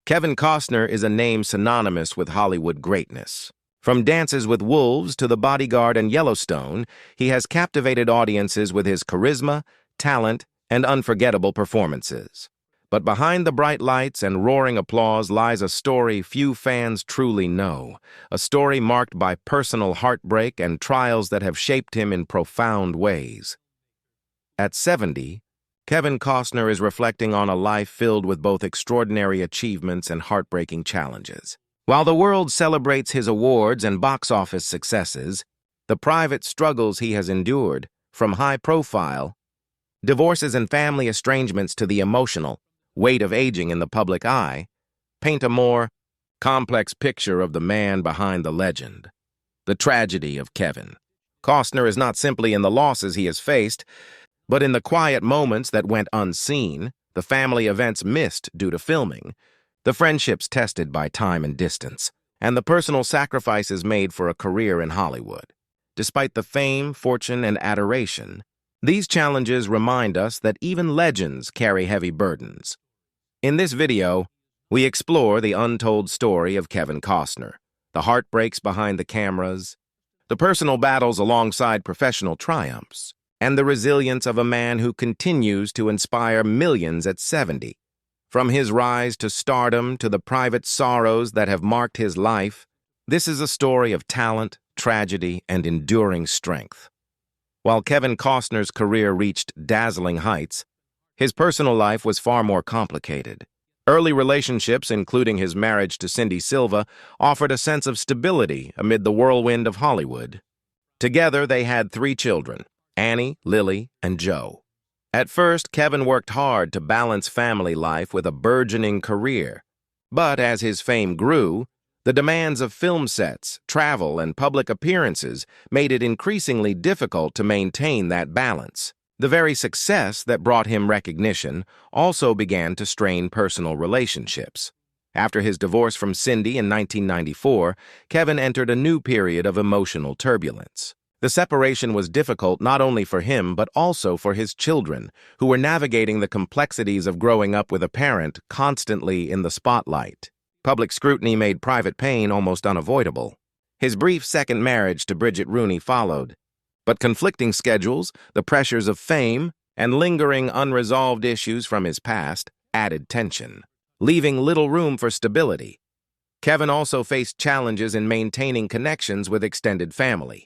Kevin Costner is a name synonymous with Hollywood greatness. From Dances with Wolves to The Bodyguard and Yellowstone, he has captivated audiences with his charisma, talent, and unforgettable performances. But behind the bright lights and roaring applause lies a story few fans truly know, a story marked by personal heartbreak and trials that have shaped him in profound ways. At 70, Kevin Costner is reflecting on a life filled with both extraordinary achievements and heartbreaking challenges. While the world celebrates his awards and box office successes, the private struggles he has endured, from high-profile divorces and family estrangements to the emotional weight of aging in the public eye, paint a more complex picture of the man behind the legend. The tragedy of Kevin Costner is not simply in the losses he has faced, but in the quiet moments that went unseen, the family events missed due to filming, the friendships tested by time and distance, and the personal sacrifices made for a career in Hollywood. Despite the fame, fortune, and adoration, these challenges remind us that even legends carry heavy burdens. In this video, we explore the untold story of Kevin Costner, the heartbreaks behind the cameras, the personal battles alongside professional triumphs, and the resilience of a man who continues to inspire millions at 70. From his rise to stardom to the private sorrows that have marked his life, this is a story of talent, tragedy, and enduring strength. While Kevin Costner's career reached dazzling heights, his personal life was far more complicated. Early relationships, including his marriage to Cindy Silva, offered a sense of stability amid the whirlwind of Hollywood. Together, they had 3 children: Annie, Lily, and Joe. At first, Kevin worked hard to balance family life with a burgeoning career. But as his fame grew, the demands of film sets, travel, and public appearances made it increasingly difficult to maintain that balance. The very success that brought him recognition also began to strain personal relationships. After his divorce from Cindy in 1994, Kevin entered a new period of emotional turbulence. The separation was difficult not only for him but also for his children, who were navigating the complexities of growing up with a parent constantly in the spotlight. Public scrutiny made private pain almost unavoidable. His brief second marriage to Bridget Rooney followed, but conflicting schedules, the pressures of fame, and lingering unresolved issues from his past added tension, leaving little room for stability. Kevin also faced challenges in maintaining connections with extended family.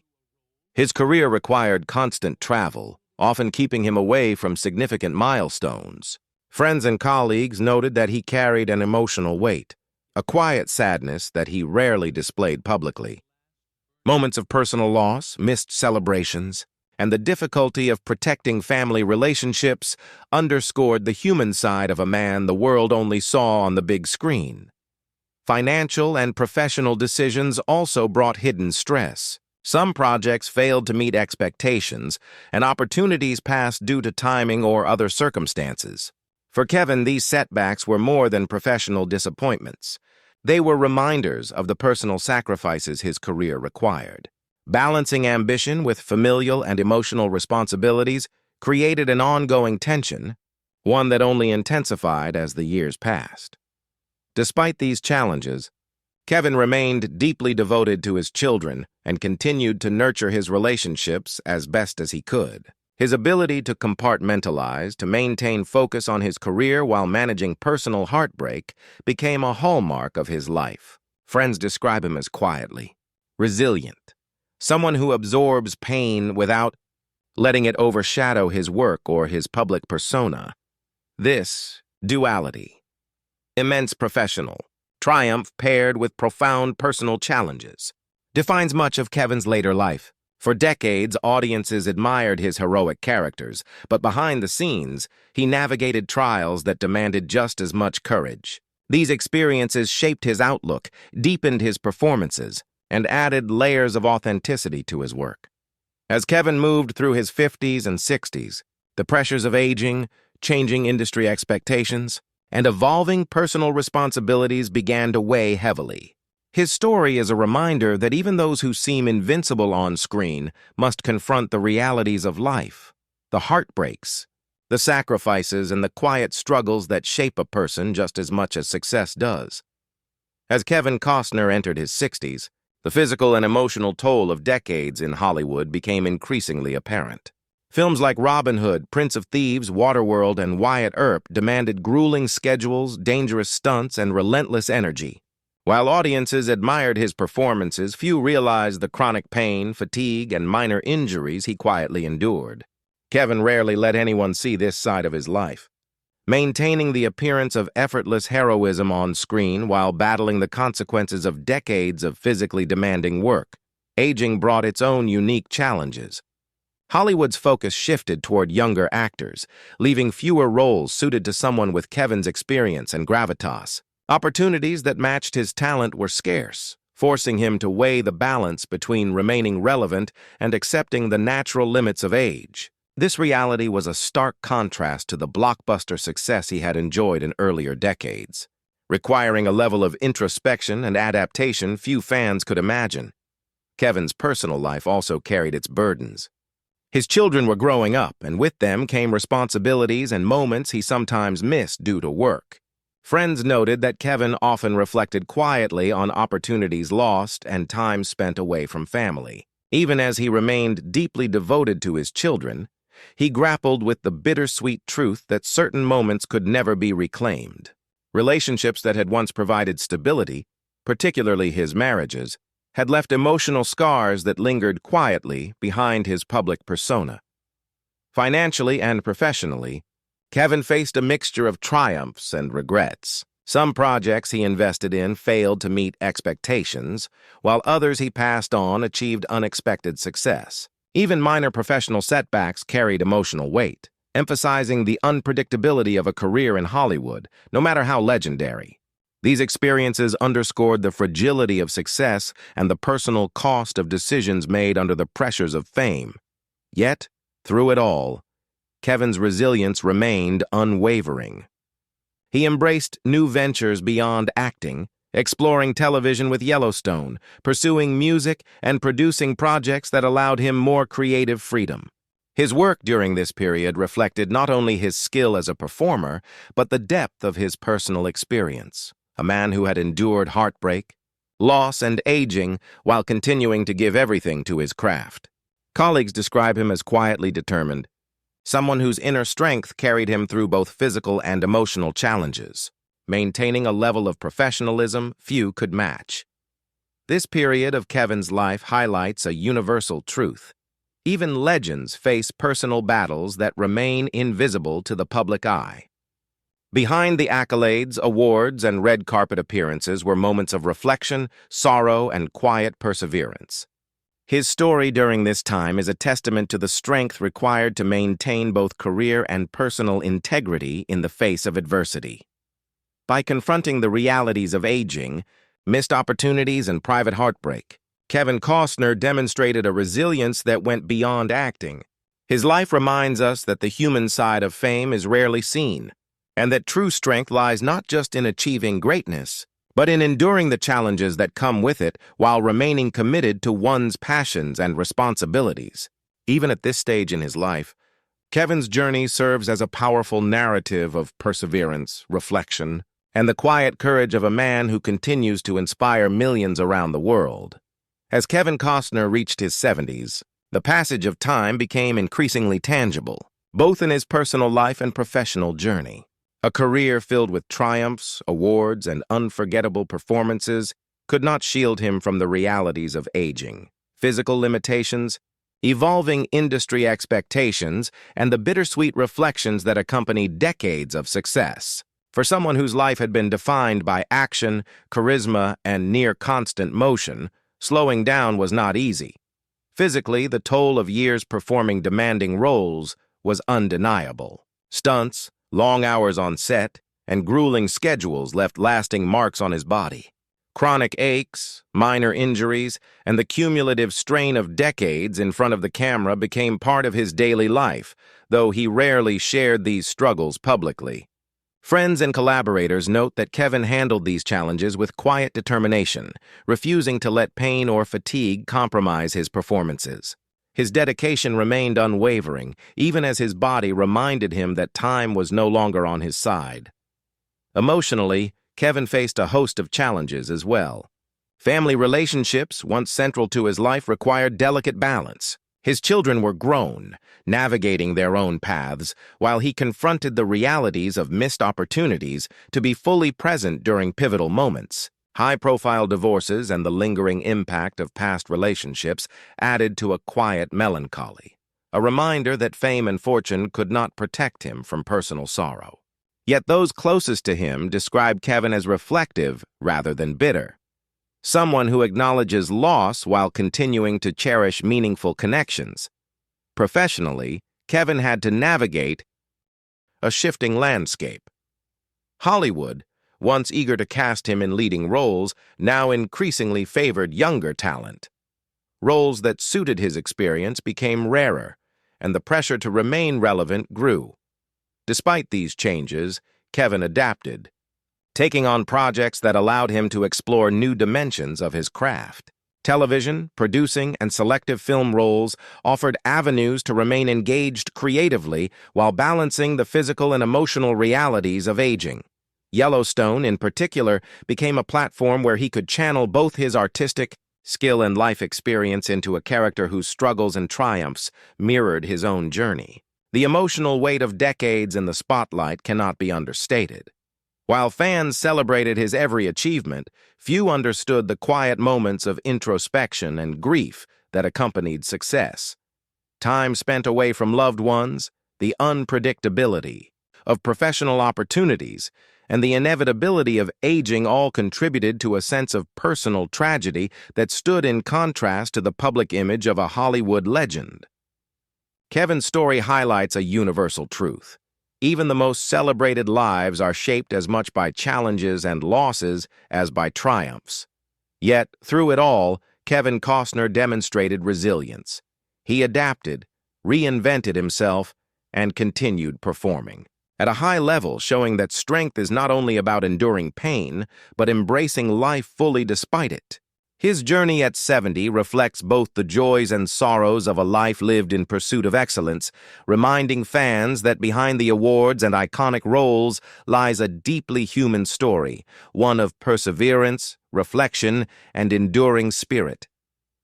His career required constant travel, often keeping him away from significant milestones. Friends and colleagues noted that he carried an emotional weight, a quiet sadness that he rarely displayed publicly. Moments of personal loss, missed celebrations, and the difficulty of protecting family relationships underscored the human side of a man the world only saw on the big screen. Financial and professional decisions also brought hidden stress. Some projects failed to meet expectations, and opportunities passed due to timing or other circumstances. For Kevin, these setbacks were more than professional disappointments. They were reminders of the personal sacrifices his career required. Balancing ambition with familial and emotional responsibilities created an ongoing tension, one that only intensified as the years passed. Despite these challenges, Kevin remained deeply devoted to his children and continued to nurture his relationships as best as he could. His ability to compartmentalize, to maintain focus on his career while managing personal heartbreak, became a hallmark of his life. Friends describe him as quietly resilient, someone who absorbs pain without letting it overshadow his work or his public persona. This duality, immense professional triumph paired with profound personal challenges, defines much of Kevin's later life. For decades, audiences admired his heroic characters, but behind the scenes, he navigated trials that demanded just as much courage. These experiences shaped his outlook, deepened his performances, and added layers of authenticity to his work. As Kevin moved through his 50s and 60s, the pressures of aging, changing industry expectations, and evolving personal responsibilities began to weigh heavily. His story is a reminder that even those who seem invincible on screen must confront the realities of life, the heartbreaks, the sacrifices and the quiet struggles that shape a person just as much as success does. As Kevin Costner entered his 60s, the physical and emotional toll of decades in Hollywood became increasingly apparent. Films like Robin Hood, Prince of Thieves, Waterworld, and Wyatt Earp demanded grueling schedules, dangerous stunts, and relentless energy. While audiences admired his performances, few realized the chronic pain, fatigue, and minor injuries he quietly endured. Kevin rarely let anyone see this side of his life, maintaining the appearance of effortless heroism on screen while battling the consequences of decades of physically demanding work. Aging brought its own unique challenges. Hollywood's focus shifted toward younger actors, leaving fewer roles suited to someone with Kevin's experience and gravitas. Opportunities that matched his talent were scarce, forcing him to weigh the balance between remaining relevant and accepting the natural limits of age. This reality was a stark contrast to the blockbuster success he had enjoyed in earlier decades, requiring a level of introspection and adaptation few fans could imagine. Kevin's personal life also carried its burdens. His children were growing up, and with them came responsibilities and moments he sometimes missed due to work. Friends noted that Kevin often reflected quietly on opportunities lost and time spent away from family. Even as he remained deeply devoted to his children, he grappled with the bittersweet truth that certain moments could never be reclaimed. Relationships that had once provided stability, particularly his marriages, had left emotional scars that lingered quietly behind his public persona. Financially and professionally, Kevin faced a mixture of triumphs and regrets. Some projects he invested in failed to meet expectations, while others he passed on achieved unexpected success. Even minor professional setbacks carried emotional weight, emphasizing the unpredictability of a career in Hollywood, no matter how legendary. These experiences underscored the fragility of success and the personal cost of decisions made under the pressures of fame. Yet, through it all, Kevin's resilience remained unwavering. He embraced new ventures beyond acting, exploring television with Yellowstone, pursuing music, and producing projects that allowed him more creative freedom. His work during this period reflected not only his skill as a performer, but the depth of his personal experience. A man who had endured heartbreak, loss, and aging while continuing to give everything to his craft. Colleagues describe him as quietly determined, someone whose inner strength carried him through both physical and emotional challenges, maintaining a level of professionalism few could match. This period of Kevin's life highlights a universal truth. Even legends face personal battles that remain invisible to the public eye. Behind the accolades, awards, and red carpet appearances were moments of reflection, sorrow, and quiet perseverance. His story during this time is a testament to the strength required to maintain both career and personal integrity in the face of adversity. By confronting the realities of aging, missed opportunities, and private heartbreak, Kevin Costner demonstrated a resilience that went beyond acting. His life reminds us that the human side of fame is rarely seen, and that true strength lies not just in achieving greatness, but in enduring the challenges that come with it while remaining committed to one's passions and responsibilities. Even at this stage in his life, Kevin's journey serves as a powerful narrative of perseverance, reflection, and the quiet courage of a man who continues to inspire millions around the world. As Kevin Costner reached his 70s, the passage of time became increasingly tangible, both in his personal life and professional journey. A career filled with triumphs, awards, and unforgettable performances could not shield him from the realities of aging, physical limitations, evolving industry expectations, and the bittersweet reflections that accompanied decades of success. For someone whose life had been defined by action, charisma, and near-constant motion, slowing down was not easy. Physically, the toll of years performing demanding roles was undeniable. Stunts, long hours on set, and grueling schedules left lasting marks on his body. Chronic aches, minor injuries, and the cumulative strain of decades in front of the camera became part of his daily life, though he rarely shared these struggles publicly. Friends and collaborators note that Kevin handled these challenges with quiet determination, refusing to let pain or fatigue compromise his performances. His dedication remained unwavering, even as his body reminded him that time was no longer on his side. Emotionally, Kevin faced a host of challenges as well. Family relationships, once central to his life, required delicate balance. His children were grown, navigating their own paths, while he confronted the realities of missed opportunities to be fully present during pivotal moments. High-profile divorces and the lingering impact of past relationships added to a quiet melancholy, a reminder that fame and fortune could not protect him from personal sorrow. Yet those closest to him described Kevin as reflective rather than bitter, someone who acknowledges loss while continuing to cherish meaningful connections. Professionally, Kevin had to navigate a shifting landscape. Hollywood, once eager to cast him in leading roles, now increasingly favored younger talent. Roles that suited his experience became rarer, and the pressure to remain relevant grew. Despite these changes, Kevin adapted, taking on projects that allowed him to explore new dimensions of his craft. Television, producing, and selective film roles offered avenues to remain engaged creatively while balancing the physical and emotional realities of aging. Yellowstone, in particular, became a platform where he could channel both his artistic skill and life experience into a character whose struggles and triumphs mirrored his own journey. The emotional weight of decades in the spotlight cannot be understated. While fans celebrated his every achievement, few understood the quiet moments of introspection and grief that accompanied success. Time spent away from loved ones, the unpredictability of professional opportunities, and the inevitability of aging all contributed to a sense of personal tragedy that stood in contrast to the public image of a Hollywood legend. Kevin's story highlights a universal truth. Even the most celebrated lives are shaped as much by challenges and losses as by triumphs. Yet, through it all, Kevin Costner demonstrated resilience. He adapted, reinvented himself, and continued performing at a high level, showing that strength is not only about enduring pain, but embracing life fully despite it. His journey at 70 reflects both the joys and sorrows of a life lived in pursuit of excellence, reminding fans that behind the awards and iconic roles lies a deeply human story, one of perseverance, reflection, and enduring spirit.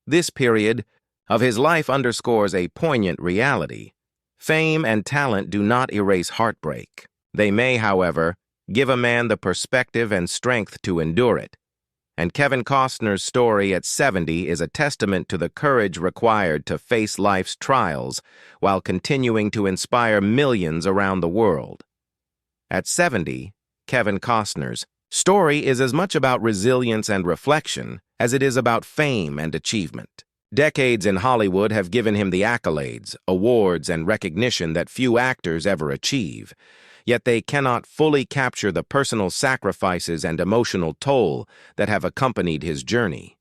This period of his life underscores a poignant reality. Fame and talent do not erase heartbreak. They may, however, give a man the perspective and strength to endure it. And Kevin Costner's story at 70 is a testament to the courage required to face life's trials while continuing to inspire millions around the world. At 70, Kevin Costner's story is as much about resilience and reflection as it is about fame and achievement. Decades in Hollywood have given him the accolades, awards, and recognition that few actors ever achieve, yet they cannot fully capture the personal sacrifices and emotional toll that have accompanied his journey.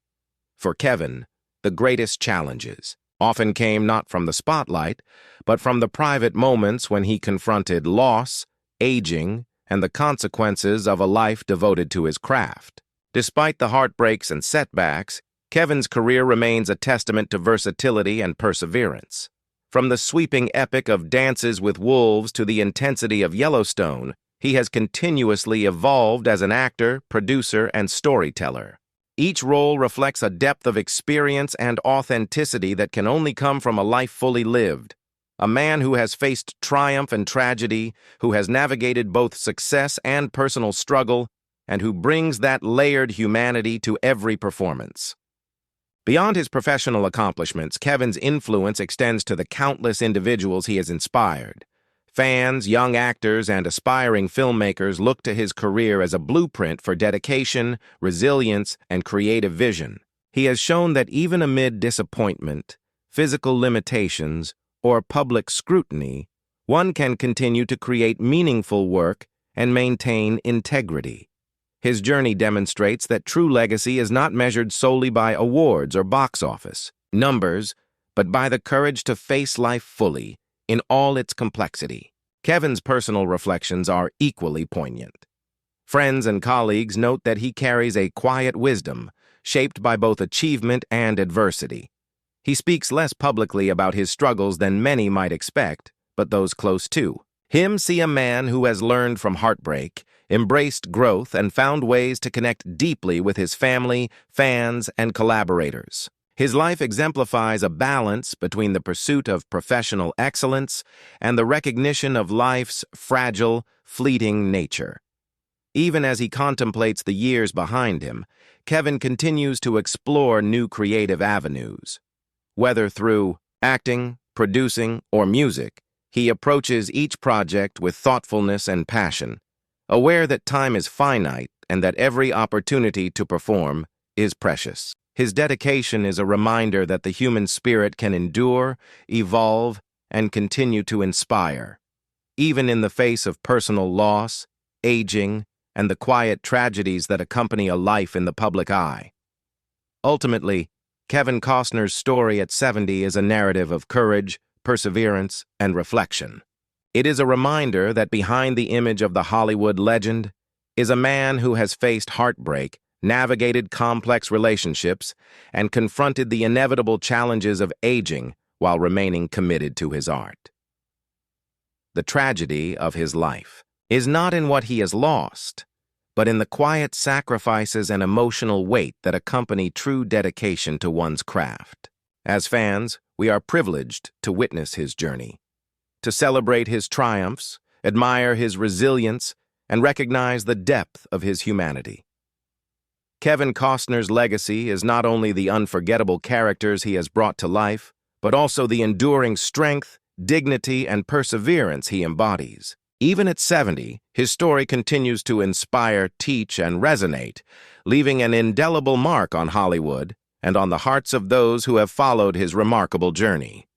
For Kevin, the greatest challenges often came not from the spotlight, but from the private moments when he confronted loss, aging, and the consequences of a life devoted to his craft. Despite the heartbreaks and setbacks, Kevin's career remains a testament to versatility and perseverance. From the sweeping epic of Dances with Wolves to the intensity of Yellowstone, he has continuously evolved as an actor, producer, and storyteller. Each role reflects a depth of experience and authenticity that can only come from a life fully lived. A man who has faced triumph and tragedy, who has navigated both success and personal struggle, and who brings that layered humanity to every performance. Beyond his professional accomplishments, Kevin's influence extends to the countless individuals he has inspired. Fans, young actors, and aspiring filmmakers look to his career as a blueprint for dedication, resilience, and creative vision. He has shown that even amid disappointment, physical limitations, or public scrutiny, one can continue to create meaningful work and maintain integrity. His journey demonstrates that true legacy is not measured solely by awards or box office numbers, but by the courage to face life fully, in all its complexity. Kevin's personal reflections are equally poignant. Friends and colleagues note that he carries a quiet wisdom, shaped by both achievement and adversity. He speaks less publicly about his struggles than many might expect, but those close to him see a man who has learned from heartbreak, embraced growth, and found ways to connect deeply with his family, fans, and collaborators. His life exemplifies a balance between the pursuit of professional excellence and the recognition of life's fragile, fleeting nature. Even as he contemplates the years behind him, Kevin continues to explore new creative avenues. Whether through acting, producing, or music, he approaches each project with thoughtfulness and passion, aware that time is finite and that every opportunity to perform is precious. His dedication is a reminder that the human spirit can endure, evolve, and continue to inspire, even in the face of personal loss, aging, and the quiet tragedies that accompany a life in the public eye. Ultimately, Kevin Costner's story at 70 is a narrative of courage, perseverance, and reflection. It is a reminder that behind the image of the Hollywood legend is a man who has faced heartbreak, navigated complex relationships, and confronted the inevitable challenges of aging while remaining committed to his art. The tragedy of his life is not in what he has lost, but in the quiet sacrifices and emotional weight that accompany true dedication to one's craft. As fans, we are privileged to witness his journey, to celebrate his triumphs, admire his resilience, and recognize the depth of his humanity. Kevin Costner's legacy is not only the unforgettable characters he has brought to life, but also the enduring strength, dignity, and perseverance he embodies. Even at 70, his story continues to inspire, teach, and resonate, leaving an indelible mark on Hollywood and on the hearts of those who have followed his remarkable journey.